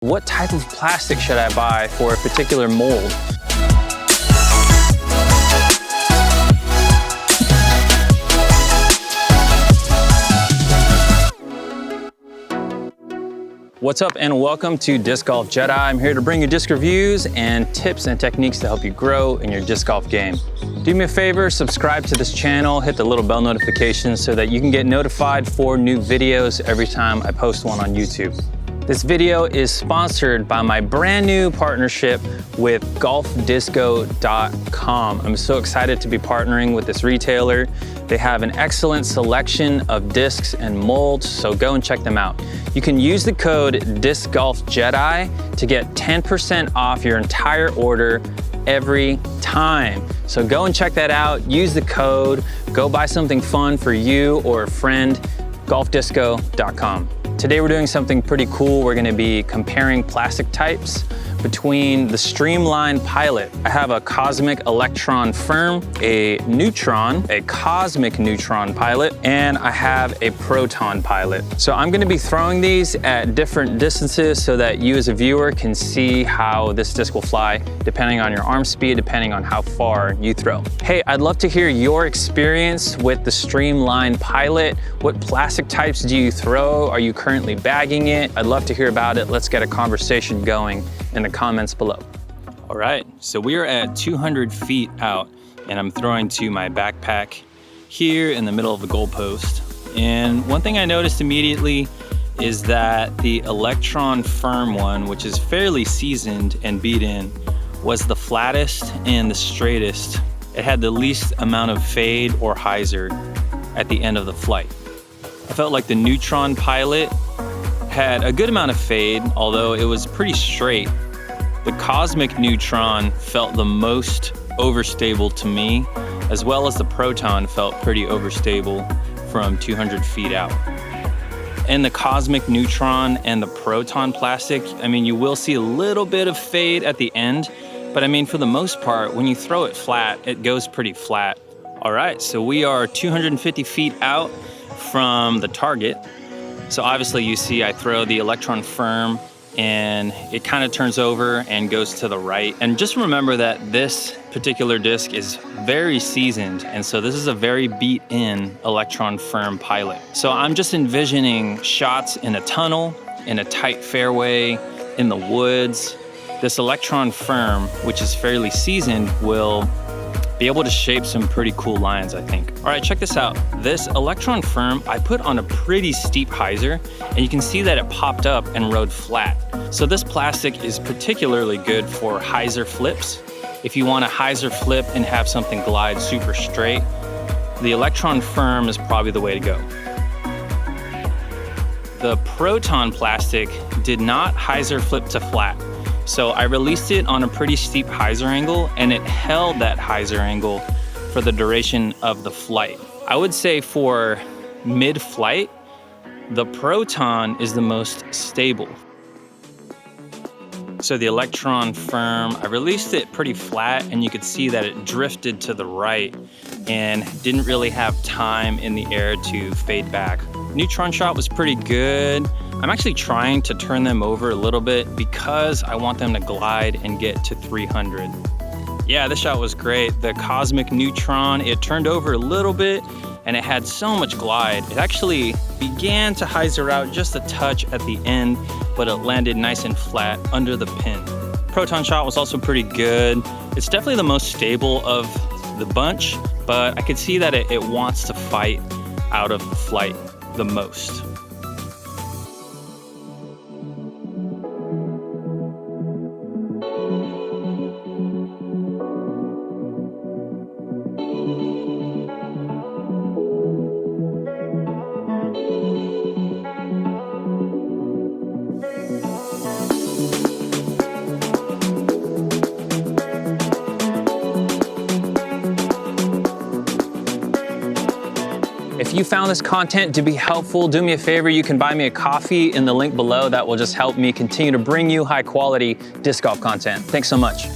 What type of plastic should I buy for a particular mold? What's up and welcome to Disc Golf Jedi. I'm here to bring you disc reviews and tips and techniques to help you grow in your disc golf game. Do me a favor, subscribe to this channel, hit the little bell notification so that you can get notified for new videos every time I post one on YouTube. This video is sponsored by my brand new partnership with golfdisco.com. I'm so excited to be partnering with this retailer. They have an excellent selection of discs and molds, so go and check them out. You can use the code DiscGolfJedi to get 10% off your entire order every time. So go and check that out, use the code, go buy something fun for you or a friend, golfdisco.com. Today we're doing something pretty cool. We're gonna be comparing plastic types between the Streamline Pilot. I have a cosmic Electron firm, a Neutron, a cosmic Neutron pilot, and I have a Proton pilot. So I'm gonna be throwing these at different distances so that you as a viewer can see how this disc will fly, depending on your arm speed, depending on how far you throw. Hey, I'd love to hear your experience with the Streamline Pilot. What plastic types do you throw? Are you currently bagging it? I'd love to hear about it. Let's get a conversation going in the comments below. All right, so we are at 200 feet out and I'm throwing to my backpack here in the middle of the goalpost. And one thing I noticed immediately is that the Electron firm one, which is fairly seasoned and beat in, was the flattest and the straightest. It had the least amount of fade or hyzer at the end of the flight. I felt like the Neutron Pilot had a good amount of fade, although it was pretty straight. The Cosmic Neutron felt the most overstable to me, as well as the Proton felt pretty overstable from 200 feet out. And the Cosmic Neutron and the Proton plastic, I mean, you will see a little bit of fade at the end, but I mean, for the most part, when you throw it flat, it goes pretty flat. All right, so we are 250 feet out from the target. So obviously you see I throw the Electron firm and it kind of turns over and goes to the right. And just remember that this particular disc is very seasoned. And so this is a very beat in Electron firm pilot. So I'm just envisioning shots in a tunnel, in a tight fairway, in the woods. This Electron firm, which is fairly seasoned, will be able to shape some pretty cool lines, I think. All right, check this out. This Electron firm, I put on a pretty steep hyzer, and you can see that it popped up and rode flat. So this plastic is particularly good for hyzer flips. If you want a hyzer flip and have something glide super straight, the Electron firm is probably the way to go. The Proton plastic did not hyzer flip to flat. So I released it on a pretty steep hyzer angle and it held that hyzer angle for the duration of the flight. I would say for mid-flight, the Proton is the most stable. So the Electron firm, I released it pretty flat and you could see that it drifted to the right and didn't really have time in the air to fade back. Neutron shot was pretty good. I'm actually trying to turn them over a little bit because I want them to glide and get to 300. Yeah, this shot was great. The Cosmic Neutron, it turned over a little bit and it had so much glide. It actually began to hyzer out just a touch at the end, but it landed nice and flat under the pin. Proton shot was also pretty good. It's definitely the most stable of the bunch, but I could see that it wants to fight out of the flight the most. If you found this content to be helpful, do me a favor, you can buy me a coffee in the link below. That will just help me continue to bring you high quality disc golf content. Thanks so much.